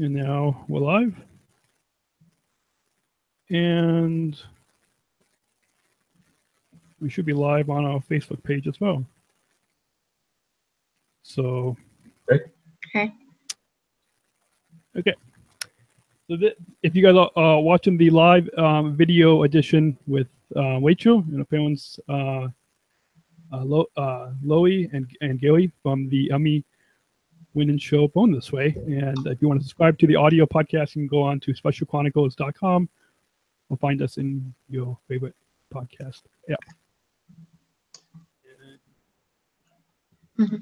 And now we're live. And we should be live on our Facebook page as well. So, Okay. So if you guys are watching the live video edition with Rachel and her parents, Laurie and Gary from the Win and Show Born This Way. And if you want to subscribe to the audio podcast, you can go on to specialchronicles.com or find us in your favorite podcast app. Mm-hmm.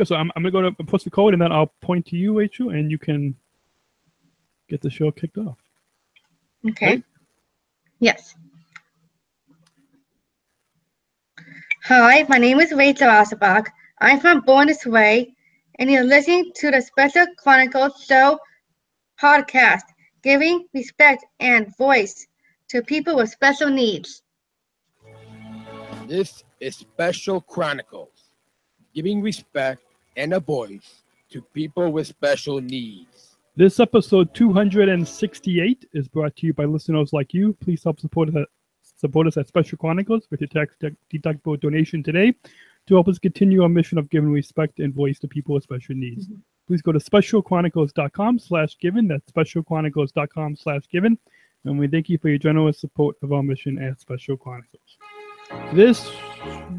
So I'm going to go to post the code, and then I'll point to you, Rachel, and you can get the show kicked off. Okay. Right? Yes. Hi, my name is Rachel Osterbach. I'm from Born This Way, and you're listening to the Special Chronicles Show podcast, giving respect and voice to people with special needs. This is Special Chronicles, giving respect and a voice to people with special needs. This episode 268 is brought to you by listeners like you. Please help support us at Special Chronicles with your tax-deductible donation today to help us continue our mission of giving respect and voice to people with special needs. Mm-hmm. Please go to specialchronicles.com/given. That's specialchronicles.com/given. And we thank you for your generous support of our mission at Special Chronicles. This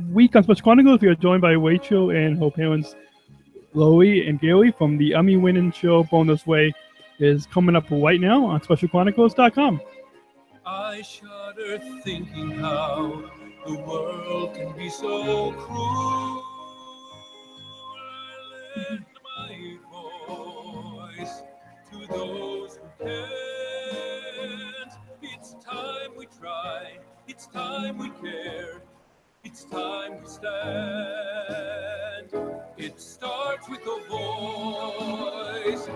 week on Special Chronicles, we are joined by Rachel and her parents, Laurie and Gary from the Emmy-winning show Born This Way is coming up right now on specialchronicles.com. I shudder thinking how the world can be so cruel. Lend my voice to those who can't. It's time we try, it's time we care, it's time we stand. It starts with a voice.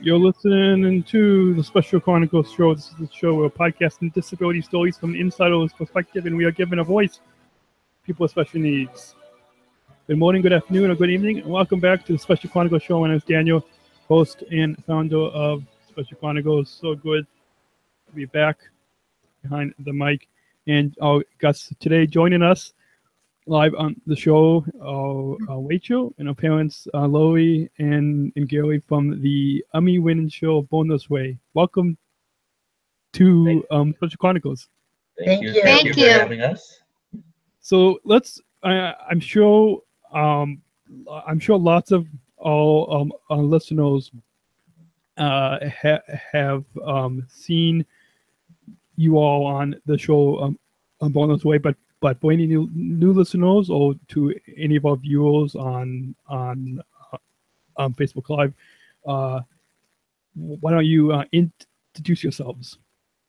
You're listening to the Special Chronicles show. This is the show where we're podcasting disability stories from an insider's perspective, and we are giving a voice to people with special needs. Good morning, good afternoon, or good evening, and welcome back to the Special Chronicles show. My name is Daniel, host and founder of Special Chronicles. So good to be back behind the mic. And our guests today joining us live on the show, Rachel and her parents, Laurie and Gary from the Emmy-winning show Born This Way. Welcome to Special Chronicles. Thank you for having us. So let's. I'm sure lots of our listeners have seen you all on the show on Born This Way, but for any new listeners or to any of our viewers on Facebook Live, why don't you introduce yourselves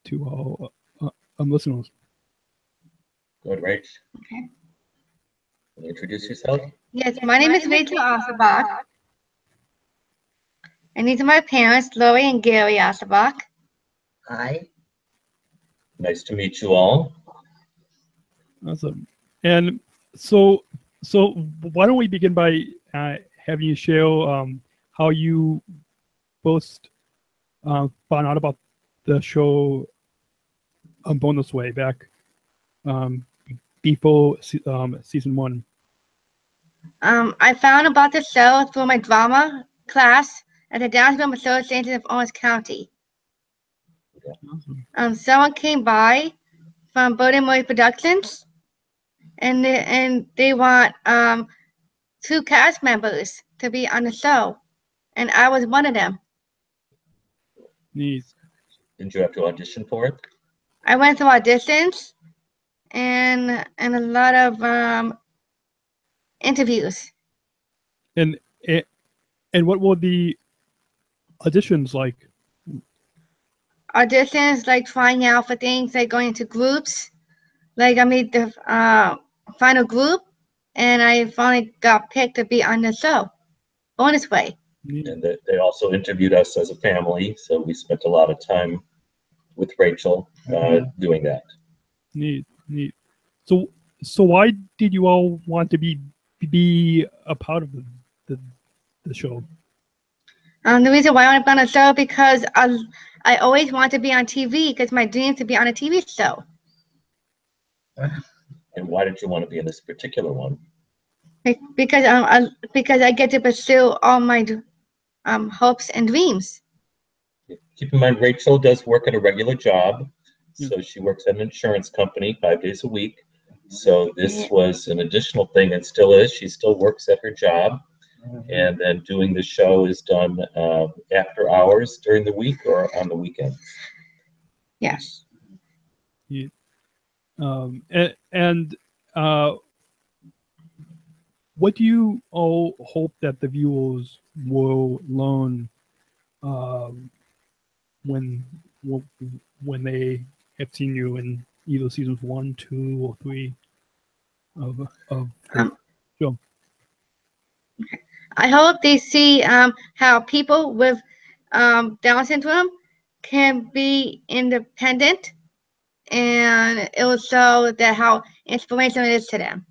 to our listeners? Go ahead, Rach. Okay. Can you introduce yourself? Yes, my name is Rachel Osterbach. And these are my parents, Laurie and Gary Osterbach. Hi. Nice to meet you all. Awesome. And so why don't we begin by having you share how you both found out about the show Born This Way back before season 1. I found about the show through my drama class at the Downtown Association of Orange County. Yeah. Awesome. Someone came by from Bodemori Productions, and they want 2 cast members to be on the show, and I was one of them. Neat. Didn't you have to audition for it? I went through auditions and a lot of interviews. And what were the auditions like? Auditions like trying out for things, like going into groups. Like I made the final group, and I finally got picked to be on the show, Born This Way. And they also interviewed us as a family, so we spent a lot of time with Rachel doing that. Neat. So why did you all want to be a part of the show? The reason why I want to be on a show because I always want to be on TV because my dream is to be on a TV show. And why did you want to be in this particular one? Because I get to pursue all my hopes and dreams. Keep in mind, Rachel does work at a regular job. So she works at an insurance company 5 days a week. So this was an additional thing, and still is. She still works at her job. And then doing the show is done after hours during the week or on the weekends. Yes. Yeah. What do you all hope that the viewers will learn when they have seen you in either seasons 1, 2, or 3 of the show? I hope they see how people with Down syndrome can be independent, and it will show that how inspirational it is to them.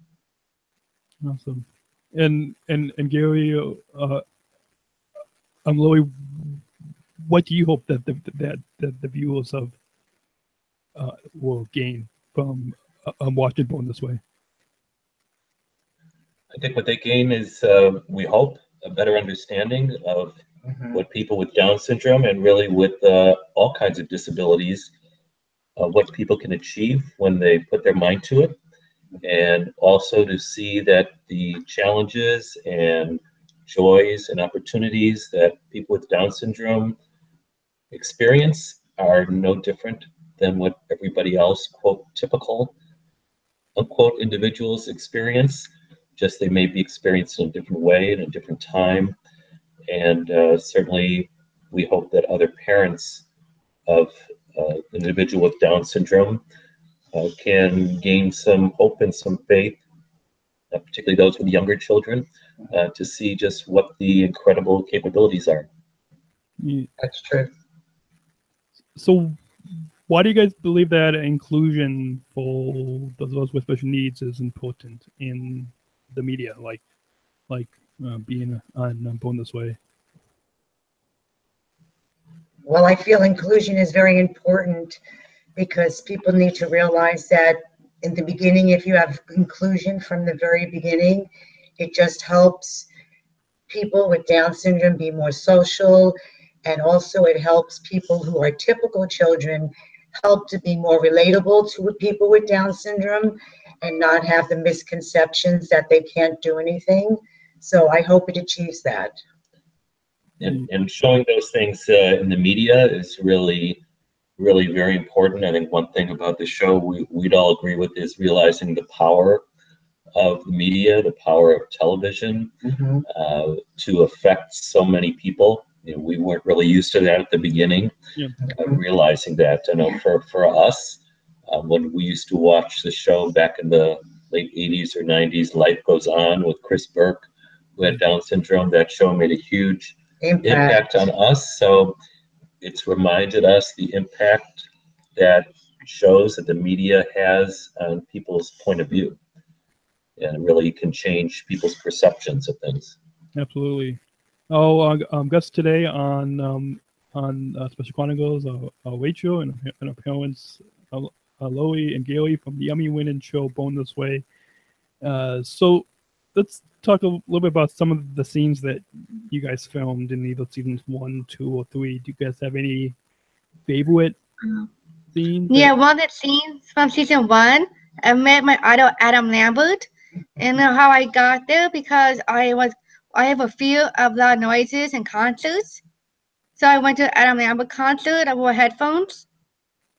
Awesome. And Gary, Laurie, what do you hope that the viewers of will gain from watching Born This Way? I think what they gain is, we hope, a better understanding of what people with Down syndrome and really with all kinds of disabilities, what people can achieve when they put their mind to it. And also to see that the challenges and joys and opportunities that people with Down syndrome experience are no different than what everybody else, quote, typical, unquote, individuals experience. Just they may be experienced in a different way, in a different time. And certainly we hope that other parents of an individual with Down syndrome can gain some hope and some faith, particularly those with younger children, to see just what the incredible capabilities are. Yeah. That's true. So why do you guys believe that inclusion for those with special needs is important in the media, like being on Born This Way? Well, I feel inclusion is very important because people need to realize that in the beginning, if you have inclusion from the very beginning, it just helps people with Down syndrome be more social, and also it helps people who are typical children help to be more relatable to people with Down syndrome and not have the misconceptions that they can't do anything. So I hope it achieves that. And showing those things in the media is really very important. I think one thing about the show we'd all agree with is realizing the power of the media, the power of television, to affect so many people. You know, we weren't really used to that at the beginning, realizing that. I know for us, when we used to watch the show back in the late 80s or 90s, Life Goes On with Chris Burke, who had Down syndrome, that show made a huge impact on us. So it's reminded us the impact that shows that the media has on people's point of view, and it really can change people's perceptions of things. Absolutely. Oh, guests today on Special Chronicles Rachel and her parents Laurie and Gailey from the Emmy-winning show Born This Way. So let's talk a little bit about some of the scenes that you guys filmed in either seasons 1, 2, or 3. Do you guys have any favorite scenes? Yeah, one of the scenes from season 1, I met my idol Adam Lambert, and how I got there because I have a fear of loud noises and concerts. So I went to Adam Lambert concert. I wore headphones,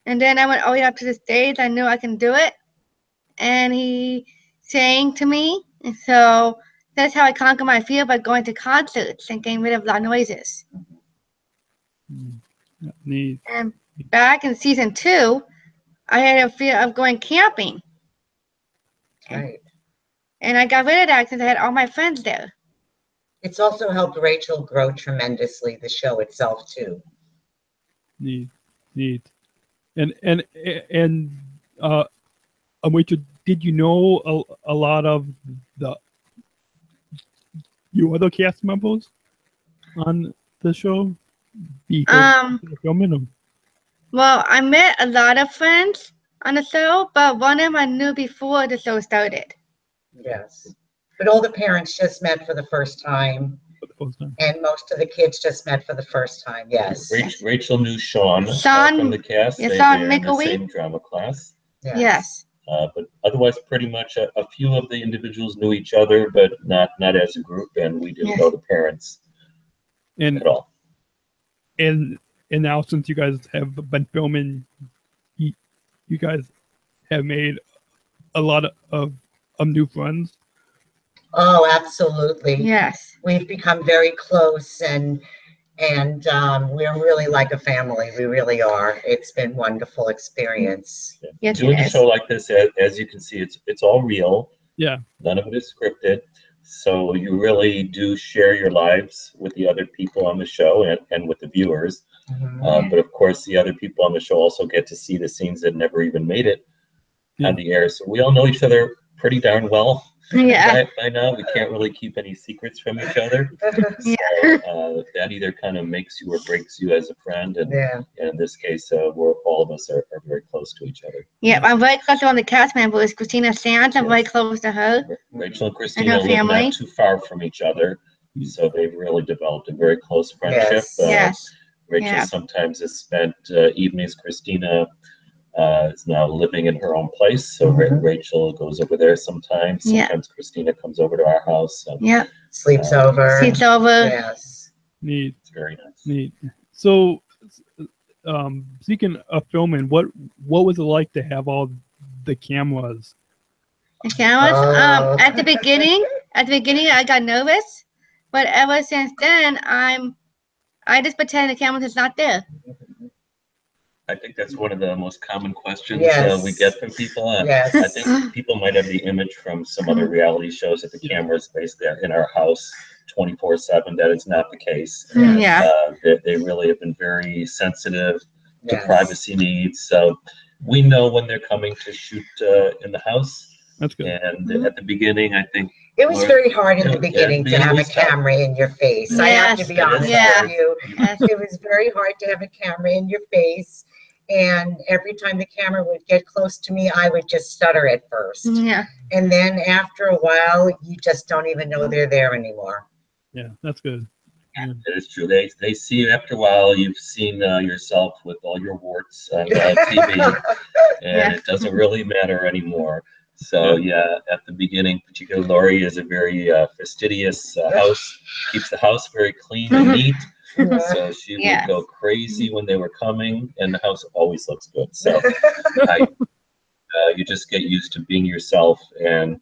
and then I went all the way up to the stage. I knew I can do it, and he sang to me. And so that's how I conquer my fear, by going to concerts and getting rid of loud noises. Neat. And back in season 2, I had a fear of going camping. Right. And I got rid of that since I had all my friends there. It's also helped Rachel grow tremendously, the show itself, too. Neat. And Rachel, did you know a lot of your other cast members on the show before filming them? Well, I met a lot of friends on the show, but one of them I knew before the show started. Yes. But all the parents just met for the first time, For the first time? and most of the kids just met for the first time. Yes. Rachel knew Sean Sean, from the cast. yeah, They Sean were in the Mickley. same drama class. Yes. But otherwise, pretty much a few of the individuals knew each other, but not as a group, and we didn't know the parents at all. And now, since you guys have been filming, you guys have made a lot of new friends. Oh, absolutely. Yes. We've become very close, and we're really like a family. We really are. It's been wonderful experience. Yes, Doing a show like this, as you can see, it's all real. Yeah. None of it is scripted. So you really do share your lives with the other people on the show and with the viewers. But of course, the other people on the show also get to see the scenes that never even made it on the air. So we all know each other pretty darn well. Yeah. By now, we can't really keep any secrets from each other. So that either kind of makes you or breaks you as a friend. And in this case, all of us are very close to each other. Yeah, I'm very close to one of the cast members, Christina Sands. I'm very close to her. Rachel and Christina live not too far from each other, so they've really developed a very close friendship. Rachel sometimes has spent evenings. Christina is now living in her own place, so Rachel goes over there sometimes. Sometimes Christina comes over to our house. And, sleeps over. Sleeps over. Yes. Neat. It's very nice. Neat. So, speaking of filming, what was it like to have all the cameras? The cameras. At the beginning, I got nervous, but ever since then, I just pretend the camera is not there. I think that's one of the most common questions we Yes. get from people. Yes. I think people might have the image from some other reality shows that the camera is basically in our house 24/7. That is not the case. Yeah. They really have been very sensitive to privacy needs. So we know when they're coming to shoot in the house. That's good. And at the beginning, I think it was very hard in the beginning to have a was camera in your face. I have to be honest with you. It was very hard to have a camera in your face. And every time the camera would get close to me, I would just stutter at first. Yeah. And then after a while, you just don't even know they're there anymore. Yeah, that's good. It is true. They see you after a while. You've seen yourself with all your warts on TV, and it doesn't really matter anymore. So at the beginning, particularly Laurie is a very fastidious house, keeps the house very clean and neat. So she would go crazy when they were coming, and the house always looks good. So you just get used to being yourself, and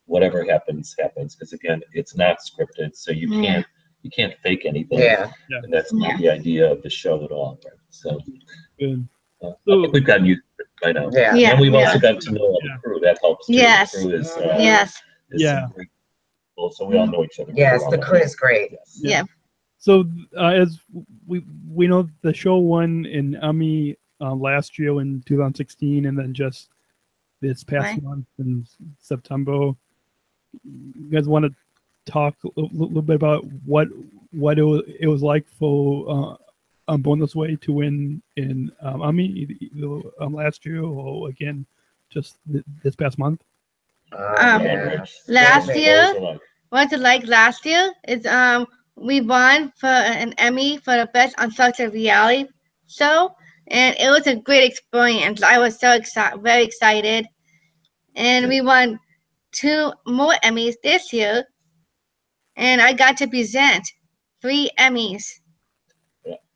whatever happens, because again, it's not scripted, so you can't fake anything. And that's not the idea of the show at all. Right? So good. I think we've gotten used to it by now. And we've also gotten to know all the crew. That helps too. Yes. The crew is some great people, so we all know each other. Yes, the crew is great. So as we know, the show won an Emmy last year in 2016, and then just this past month in September. You guys want to talk a little bit about what it was like for Born This Way to win in Emmy either last year or again just this past month? Last year, what's it like last year is we won for an Emmy for the best unstructured reality show, and it was a great experience. I was so very excited, and we won 2 more Emmys this year, and I got to present 3 Emmys.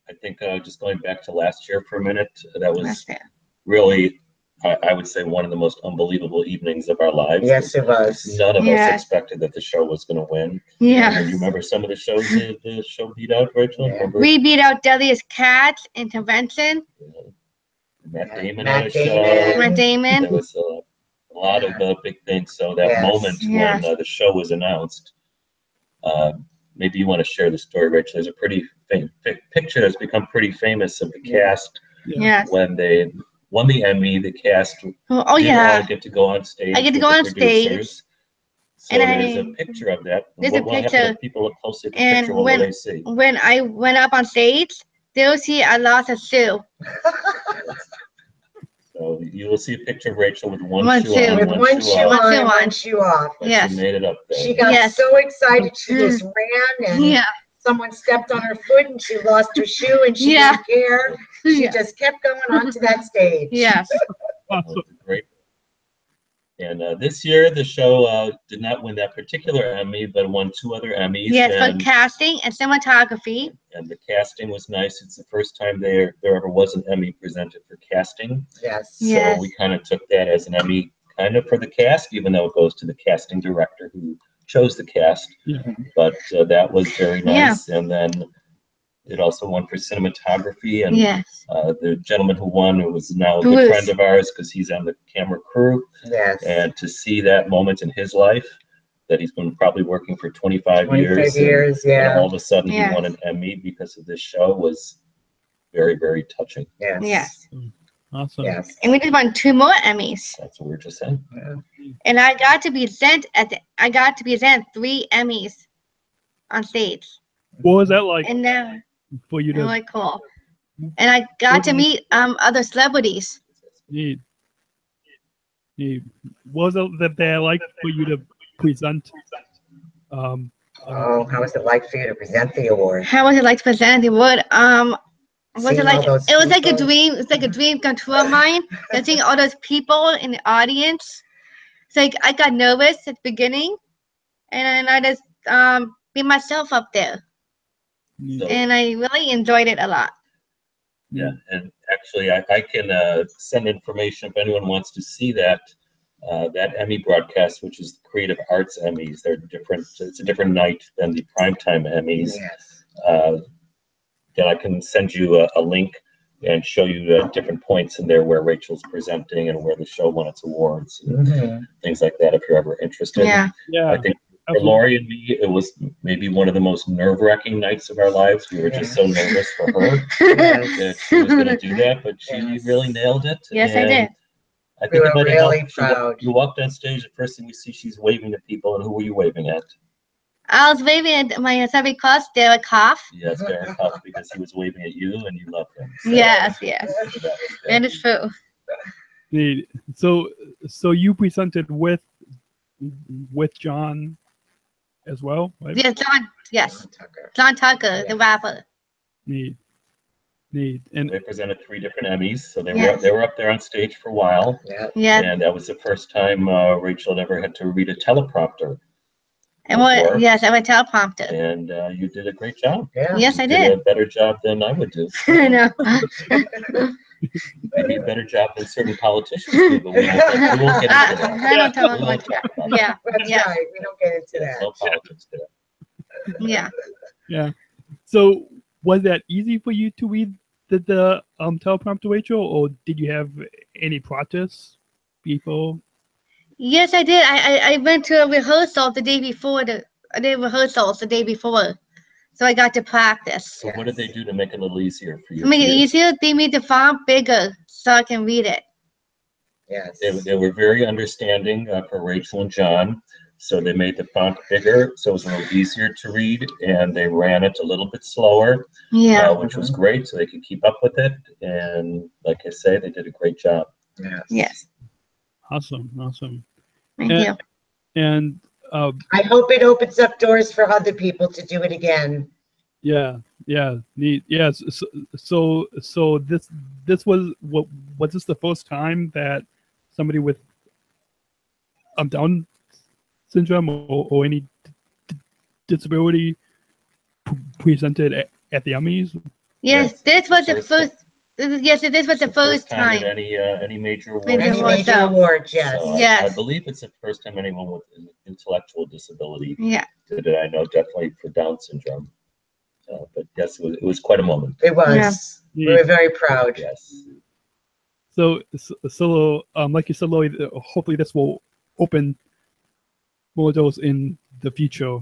I think just going back to last year for a minute, that was really, I would say, one of the most unbelievable evenings of our lives. Yes, it was. None of us expected that the show was going to win. Yeah. You remember some of the shows the show beat out, Rachel? We beat out Deadliest Cats, Intervention. Matt Damon had a show. Matt Damon. There was a lot of big things. So that moment when the show was announced, maybe you want to share the story, Rachel. There's a pretty picture that's become pretty famous of the cast when they won the Emmy. The cast all get to go on stage. I get to go on stage. So And there's a picture of that. There's a We'll have to picture, have people look closely at the and picture. What will they see? when I went up on stage, they'll see I lost a shoe. So you will see a picture of Rachel with one One shoe shoe. on, With one one shoe shoe off. on shoe and on. one shoe off. But Yes. she made it up there. She got Yes. so excited, she just ran, and Yeah. someone stepped on her foot, and she lost her shoe, and she Yeah. didn't care. She Yeah. just kept going onto that stage. Yes. That was great. And this year, the show did not win that particular Emmy, but won 2 other Emmys. Yes, for and, casting and cinematography. and the casting was nice. It's the first time there ever was an Emmy presented for casting. Yes. Yes. So we kind of took that as an Emmy kind of for the cast, even though it goes to the casting director who chose the cast. Yeah. But that was very nice. And then it also won for cinematography. And Yes. the gentleman who won, who was now a good Bruce. friend of ours because he's on the camera crew. Yes. And to see that moment in his life, that he's been probably working for 25 years. 25 years, And yeah. all of a sudden Yes. he won an Emmy because of this show was very, very touching. Yes. Yes. Awesome. Yes. And we just won 2 more Emmys. That's what we were just saying. And I got to present 3 Emmys on stage. What was that like And then for you to really cool. And I got to meet other celebrities. need? What was that like for you to present? Oh, how was it like for you to present the award? How was it like to present the award? Was Seeing it like all those it was like a people. dream? It's like a dream come true of mine. And seeing all those people in the audience. It's like I got nervous at the beginning, and I just be myself up there, So, and I really enjoyed it a lot. yeah, and actually I can send information if anyone wants to see that Emmy broadcast, which is the Creative Arts Emmys. They're different. It's a different night than the primetime Emmys. Yes. Then I can send you a link and show you different points in there where Rachel's presenting and where the show won its awards and things like that if you're ever interested. Yeah. Yeah. I think for Laurie and me, it was maybe one of the most nerve-wracking nights of our lives. We were just so nervous for her that she was going to do that, but she really nailed it. Yes, I did. I think We were it might have really helped. proud. You walked on stage, the first thing we see, she's waving at people, and who were you waving at? I was waving at my Sunday class, Derek Hoff. Yes, Derek Huff, because he was waving at you and you loved him. So Yes. that was good. That is true. Neat. So you presented with John as well, right? Yes, John. Yes, Tucker. John Tucker, the rapper. Neat. And They presented 3 different Emmys, so they Yes. were up there on stage for a while, Yeah. Yeah. and that was the first time Rachel had ever had to read a teleprompter. And what? before, Yes, I'm a teleprompter. and you did a great job. Yeah. Yes, I You did. a better job than I would do. I know. Maybe a better job than certain politicians do, but we won't get into that. I don't tell We them won't what. talk about that. Yeah. That's Yeah. right. We don't get into Yeah, no that. politics there. Yeah. yeah. So was that easy for you to read the teleprompter, Rachel, or did you have any practice before? Yes, I did. I went to a rehearsal the day before. I did rehearsals the day before, so I got to practice. So what did they do to make it a little easier for you? To make it easier, they made the font bigger so I can read it. Yes. They were very understanding for Rachel and John. So they made the font bigger, so it was a little easier to read, and they ran it a little bit slower, Yeah. which was great, so they could keep up with it. And like I say, they did a great job. Yes. Yes. Awesome. Thank And- you. And I hope it opens up doors for other people to do it again. yeah, neat. Yes. So this was this the first time that somebody with Down syndrome or any disability presented at the Emmys? Yes, this was the First first. Yes, this was the first at time. any major award. Major Any award. major So- awards, yes. So Yes. I believe it's the first time anyone with an intellectual disability Yeah. did it. I know definitely for Down syndrome. But yes, it was quite a moment. It was. We were very proud. Yes. So like you said, Laurie, hopefully this will open more doors in the future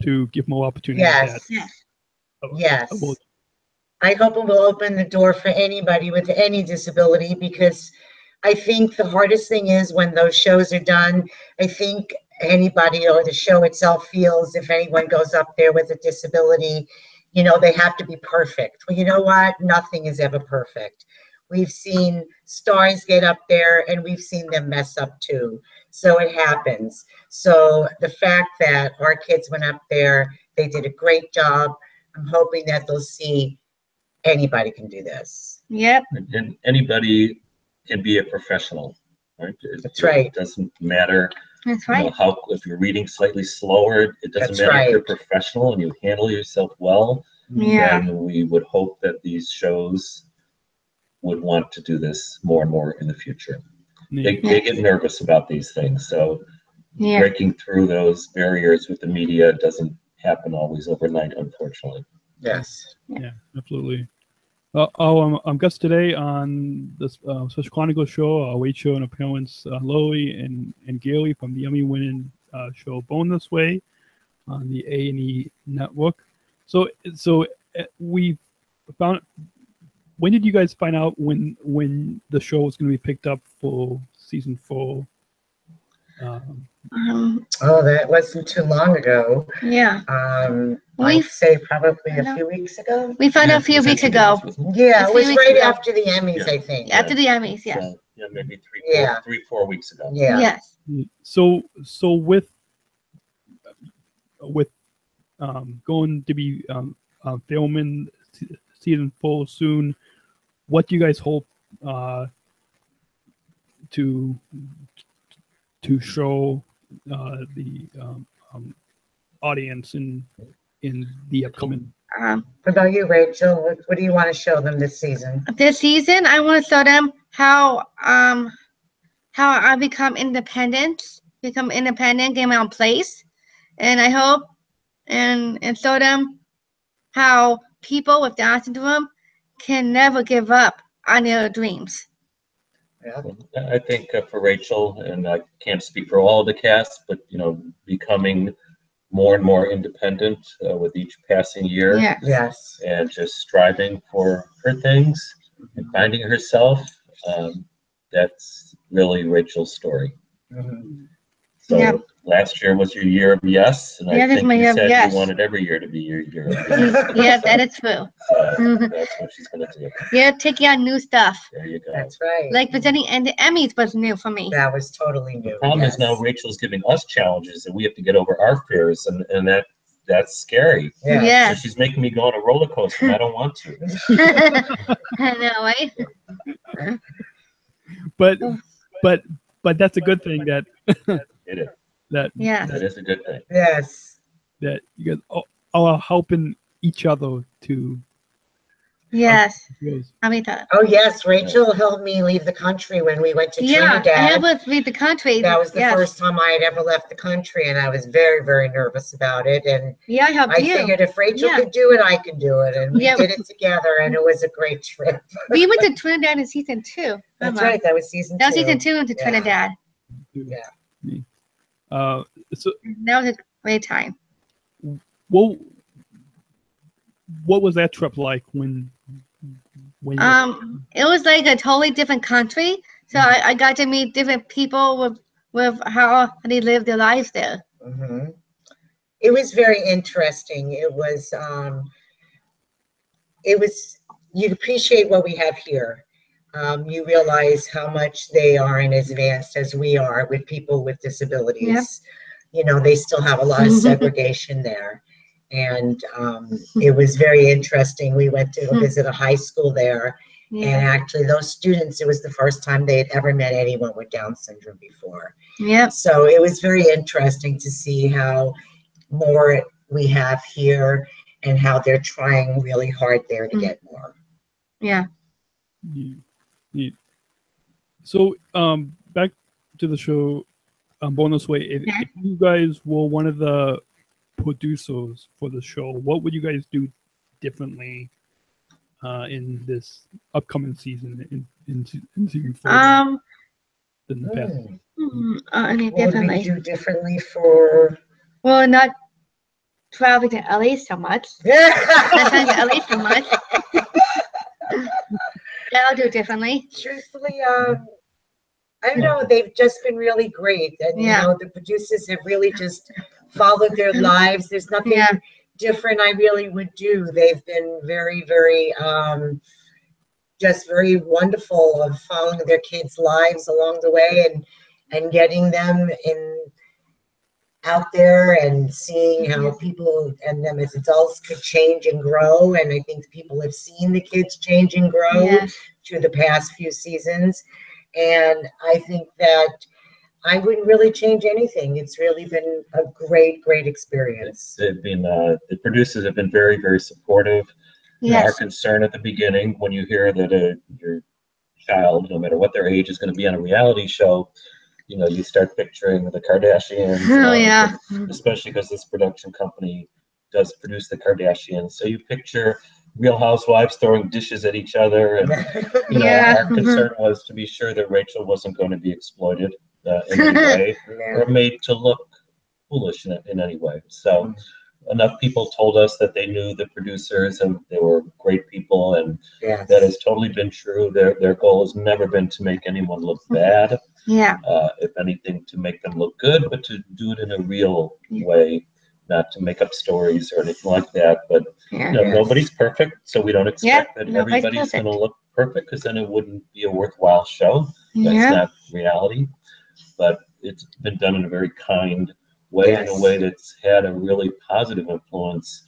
to give more opportunities. Yes. Yes. I hope it will open the door for anybody with any disability, because I think the hardest thing is when those shows are done, I think anybody or the show itself feels if anyone goes up there with a disability, you know, they have to be perfect. Well, you know what? Nothing is ever perfect. We've seen stars get up there and we've seen them mess up too. So it happens. So the fact that our kids went up there, they did a great job. I'm hoping that they'll see anybody can do this. Yep. And anybody can be a professional, right? That's right. It doesn't matter. That's You know, right. how, if you're reading slightly slower, it doesn't That's matter if you're right. professional and you handle yourself well. Yeah. Then we would hope that these shows would want to do this more and more in the future. They get nervous about these things, so Yeah. breaking through those barriers with the media doesn't happen always overnight, unfortunately. Yes. Yeah, absolutely. I'm guest today on this Special Chronicles show, a Wait Show, and appearance Laurie and Gailey from the Emmy-winning show Born This Way on the A&E network. So we found. When did you guys find out when the show was going to be picked up for season 4? Oh, that wasn't too long ago. Yeah. I'd say probably a few weeks ago. We found out a few weeks ago. Yeah, A it few was weeks right ago. after the Emmys, I think. After the Emmys, yes. So, yeah, maybe Yeah. 4 weeks ago. Yeah. Yes. So with going to be filming season 4 soon, what do you guys hope to show the audience in the upcoming? What about you, Rachel? What do you want to show them this season? This season, I want to show them how I become independent, get my own place, and I hope and show them how people with Down syndrome can never give up on their dreams. Yeah. I think for Rachel, and I can't speak for all of the cast, but you know, becoming more and more independent with each passing year. Yeah. Yes. And just striving for her things and finding herself. That's really Rachel's story. Mm-hmm. So last year was your year of yes, and I think you said yes. you wanted every year to be your year of yes. Yeah, that is true. So that's what she's going to do. Yeah, taking on new stuff. There you go. That's right. Like presenting and the Emmys was new for me. That was totally new. The problem is now Rachel's giving us challenges, and we have to get over our fears, and that's scary. Yeah. Yes. So she's making me go on a roller coaster, and I don't want to. I know, right? But that's a good thing that It is. that is a good thing. Yes. That you guys are helping each other to. Yes. Yes. Oh yes, Rachel helped me leave the country when we went to Trinidad. I helped us leave the country. That was the first time I had ever left the country, and I was very, very nervous about it. And I helped you. I figured if Rachel could do it, I could do it, and we did it together, and it was a great trip. We went to Trinidad in season 2. That's right. That was season 2. That was season 2 into Trinidad. Yeah. So that was a great time. What was that trip like when it was like a totally different country, so I got to meet different people with how they live their lives there. Mm-hmm. It was very interesting. It was you'd appreciate what we have here. You realize how much they aren't as advanced as we are with people with disabilities. Yeah. You know, they still have a lot of segregation there. And it was very interesting. We went to visit a high school there. Yeah. And actually those students, it was the first time they had ever met anyone with Down syndrome before. Yeah. So it was very interesting to see how more we have here and how they're trying really hard there to get more. Yeah. Yeah. So back to the show, Born This Way. If you guys were one of the producers for the show, what would you guys do differently in this upcoming season in season 4 than the past? What would we do differently for? Well, not traveling to LA so much. Not traveling to LA so much. I'll do differently. Truthfully, I don't know, they've just been really great. And, you know, the producers have really just followed their lives. There's nothing different I really would do. They've been very, very, just very wonderful of following their kids' lives along the way and getting them out there and seeing how people and them as adults could change and grow. And I think people have seen the kids change and grow through the past few seasons. And I think that I wouldn't really change anything. It's really been a great, great experience. They've been, the producers have been very, very supportive. Our concern at the beginning, when you hear that your child, no matter what their age, is going to be on a reality show, you know, you start picturing the Kardashians, especially because this production company does produce the Kardashians. So you picture Real Housewives throwing dishes at each other, and you know, our concern was to be sure that Rachel wasn't going to be exploited in any way or made to look foolish in any way. So enough people told us that they knew the producers and they were great people, and that has totally been true. Their goal has never been to make anyone look bad. If anything, to make them look good, but to do it in a real way, not to make up stories or anything like that. But you know, nobody's perfect, so we don't expect that everybody's going to look perfect, because then it wouldn't be a worthwhile show. That's not reality. But it's been done in a very kind way, in a way that's had a really positive influence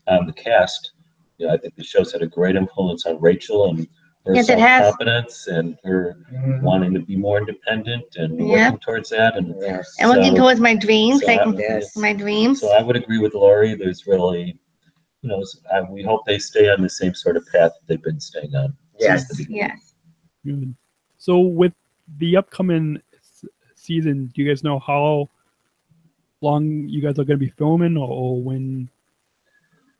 on the cast. Yeah, I think the show's had a great influence on Rachel and her self-confidence and her wanting to be more independent and working towards that, and working towards my dreams, my dreams. So I would agree with Laurie. There's really, you know, we hope they stay on the same sort of path that they've been staying on. Good. So with the upcoming season, do you guys know how long you guys are going to be filming, or when?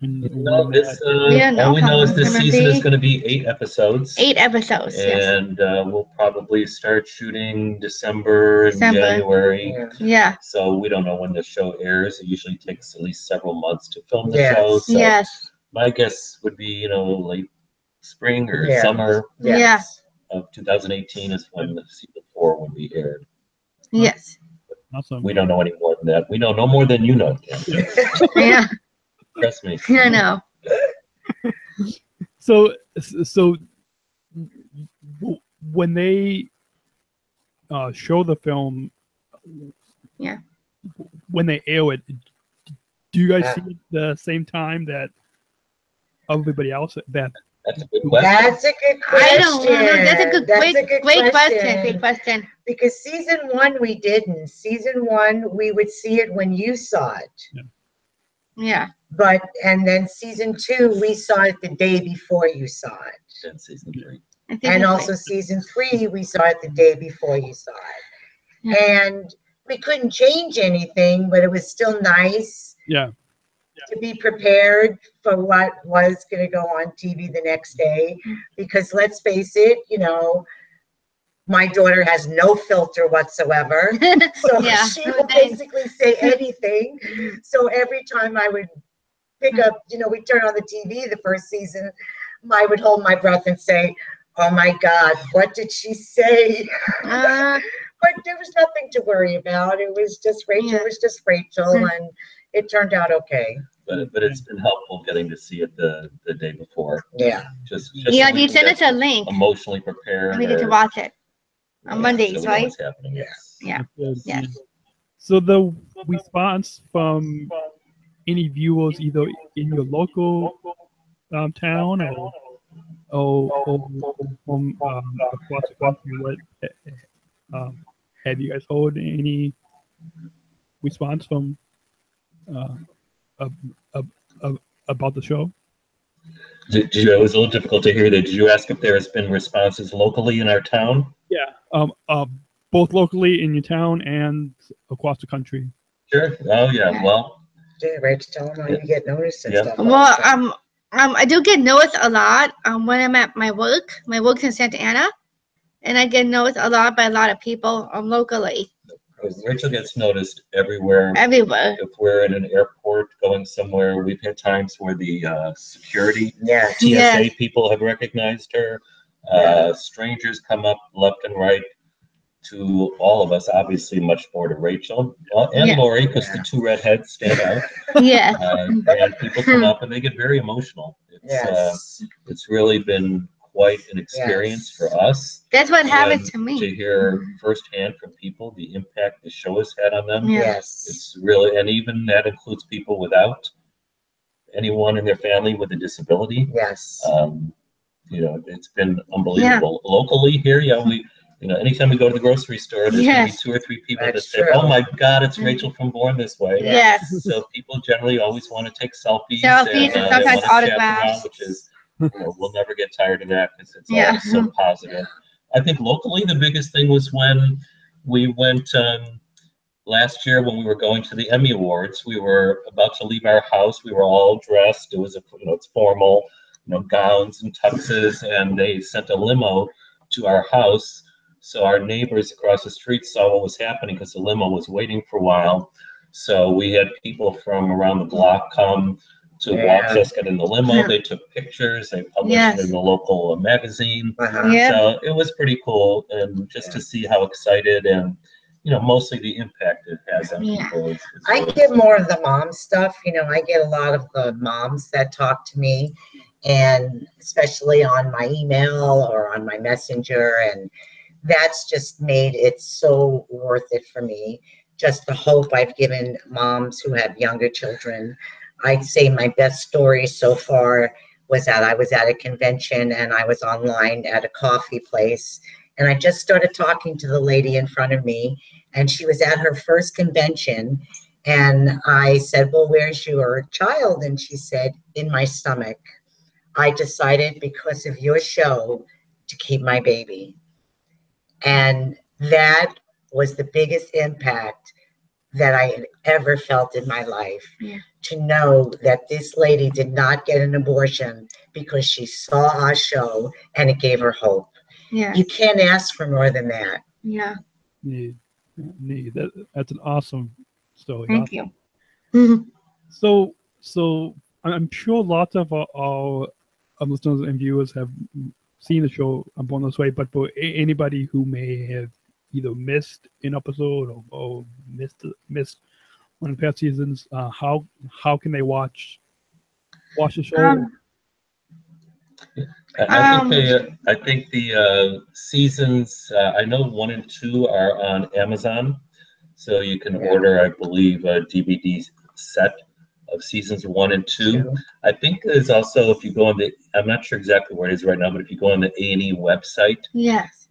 All we know is this season is going to be 8 episodes. 8 episodes, and we'll probably start shooting December and January. So we don't know when the show airs. It usually takes at least several months to film the show. So my guess would be, you know, late spring or summer of 2018 is when the season 4 will be aired. Awesome. We don't know any more than that. We know no more than you know. Trust me. I know. So when they show the film, when they air it, do you guys see it the same time that everybody else? That's a good question. That's a good question. I don't know. That's a good, great question. Great question. Because season 1 we didn't. Season 1 we would see it when you saw it. But and then season 2 we saw it the day before you saw it. And season 3. And also season 3 we saw it the day before you saw it. And we couldn't change anything, but it was still nice. To be prepared for what was going to go on TV the next day, because let's face it, you know, my daughter has no filter whatsoever, so she will basically say anything. So every time I would pick up, you know, we turn on the TV the first season, I would hold my breath and say, "Oh my God, what did she say?" But there was nothing to worry about. It was just Rachel. It was just Rachel, and it turned out okay. But it's been helpful getting to see it the day before. Just you sent us a link. Emotionally prepared. We get to watch it on Mondays, right? What's happening? So the response from any viewers, either in your local town or from across the country, have you guys heard any response from about the show? It was a little difficult to hear that. Did you ask if there has been responses locally in our town? Both locally in your town and across the country. Sure. Oh yeah. Well. Rachel, tell them how you get noticed and stuff. Well, I do get noticed a lot when I'm at my work. My work's in Santa Ana, and I get noticed a lot by a lot of people locally. Rachel gets noticed everywhere. Everywhere. If we're in an airport going somewhere, we've had times where the security TSA people have recognized her. Strangers come up left and right. to all of us, obviously much more to Rachel and Yeah. Laurie, because the two redheads stand out. Yes. And people come up and they get very emotional. It's really been quite an experience for us. That's what happened to To me. hear firsthand from people the impact the show has had on them. Yes. It's really, and even that includes people without anyone in their family with a disability. You know, it's been unbelievable. Locally here, anytime we go to the grocery store, there's going to be 2 or 3 people that say, "Oh my God, it's Rachel from Born This Way." Yes. So people generally always want to take selfies, Selfies and they sometimes want to chat around, autographs. which is, we'll never get tired of that because it's all so positive. I think locally the biggest thing was when we went last year when we were going to the Emmy Awards. We were about to leave our house. We were all dressed. It was it's formal, gowns and tuxes, and they sent a limo to our house. So our neighbors across the street saw what was happening because the limo was waiting for a while. So we had people from around the block come to watch us get in the limo. They took pictures. They published it in the local magazine. So it was pretty cool, and just to see how excited and mostly the impact it has on people. I get more of the mom stuff. I get a lot of the moms that talk to me, and especially on my email or on my messenger, and that's just made it so worth it for me. Just the hope I've given moms who have younger children. I'd say my best story so far was that I was at a convention and I was online at a coffee place, and I just started talking to the lady in front of me, and she was at her first convention, and I said, "Well, where's your child?" And she said, "In my stomach. I decided because of your show to keep my baby." And that was the biggest impact that I had ever felt in my life. To know that this lady did not get an abortion because she saw our show and it gave her hope. You can't ask for more than that. That's an awesome story. Thank you. So I'm sure lots of our listeners and viewers have seen the show Born This Way, but for anybody who may have either missed an episode or missed one of the past seasons, how can they watch the show? I think the seasons, I know 1 and 2 are on Amazon, so you can order, I believe, a DVD set of seasons 1 and 2. I think there's also, if you go on I'm not sure exactly where it is right now, but if you go on the A&E website,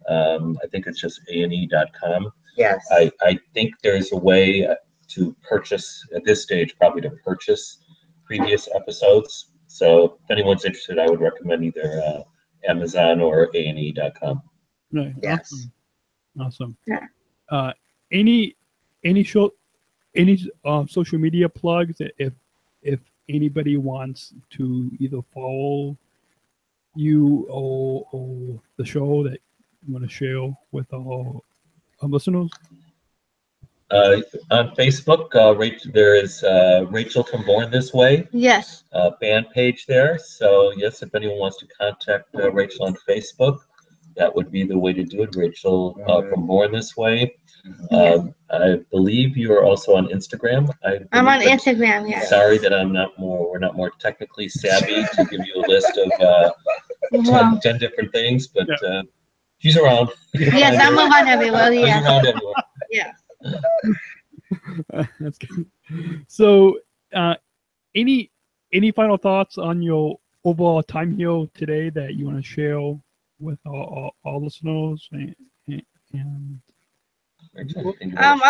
I think it's just ane.com. I think there's a way to purchase, at this stage, probably to purchase previous episodes. So if anyone's interested, I would recommend either Amazon or ane.com. Right. Awesome. Any social media plugs if anybody wants to either follow you or the show that you want to share with our listeners? On Facebook, there is Rachel from Born This Way. Band page there. So yes, if anyone wants to contact Rachel on Facebook, that would be the way to do it. Rachel from Born This Way. I believe you are also on Instagram. I'm on Instagram. Sorry that we're not more technically savvy to give you a list of 10 different things, but she's around. I'm around everywhere. She's around everywhere. That's good. So, any final thoughts on your overall time here today that you want to share with our listeners? I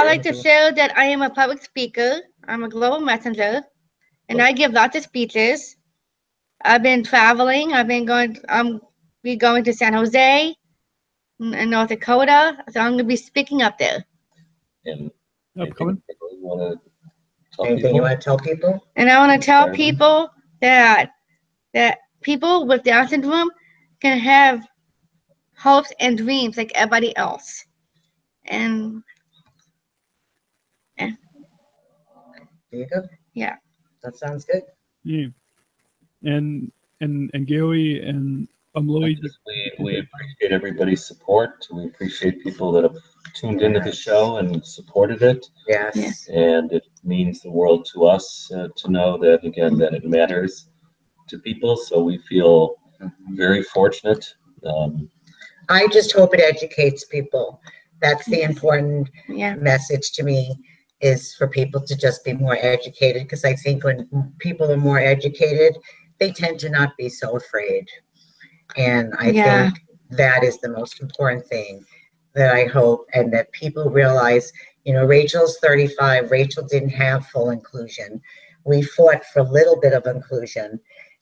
like to share that I am a public speaker. I'm a global messenger, and I give lots of speeches. I've been traveling. I'm going to San Jose in North Dakota, so I'm going to be speaking up there. And anything you want to tell people? And I want to tell people that people with Down syndrome can have hopes and dreams like everybody else. And there you go. Yeah. That sounds good. Yeah. And Gary and Lloyd. We appreciate everybody's support. We appreciate people that have tuned into the show and supported it. Yes. And it means the world to us to know that, again, that it matters to people. So we feel very fortunate. I just hope it educates people. That's the important Yeah. message to me, is for people to just be more educated, because I think when people are more educated, they tend to not be so afraid. And I think that is the most important thing that I hope, and that people realize, you know, Rachel's 35. Rachel didn't have full inclusion. We fought for a little bit of inclusion,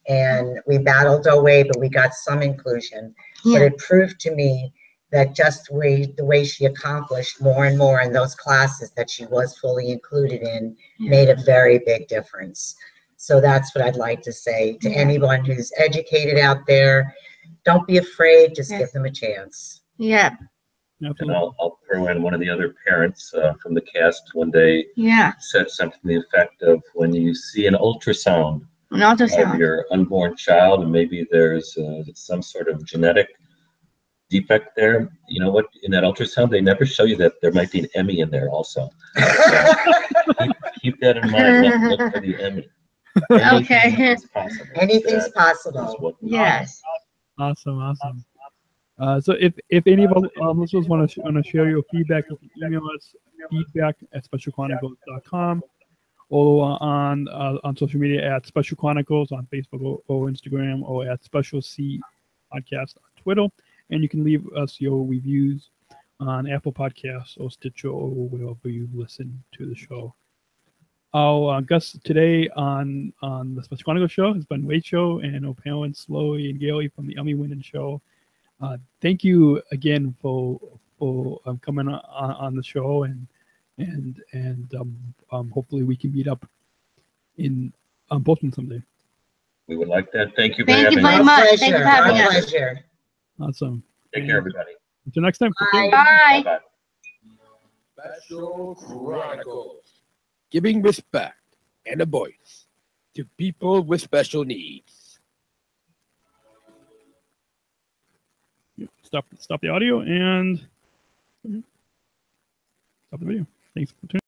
and we battled our way, but we got some inclusion. But it proved to me that just the way she accomplished more and more in those classes that she was fully included in made a very big difference. So that's what I'd like to say to anyone who's educated out there. Don't be afraid, just give them a chance. Yeah. And I'll throw in one of the other parents from the cast one day said something to the effect of, when you see an ultrasound of your unborn child, and maybe there's some sort of genetic defect there, you know what, in that ultrasound, they never show you that there might be an Emmy in there also. So keep that in mind. Look for the Emmy. Anything's possible. Anything's possible. Yes. Awesome. So if any of our listeners want to share your feedback, you can email us feedback@specialchronicles.com, or on social media at Special Chronicles on Facebook or Instagram, or at Special C Podcast on Twitter. And you can leave us your reviews on Apple Podcasts or Stitcher or wherever you listen to the show. Our guest today on the Special Chronicles show has been Rachel and our parents, Laurie and Gary, from the Emmy-winning show. Thank you again for coming on the show, and hopefully we can meet up in Boston someday. We would like that. Thank you for Thank you having very us. much. Thank you for having My us. pleasure. Awesome. Take care, everybody. Until next time. Bye. Bye. Bye-bye. Special Chronicles, giving respect and a voice to people with special needs. Stop the audio and stop the video. Thanks for tuning in.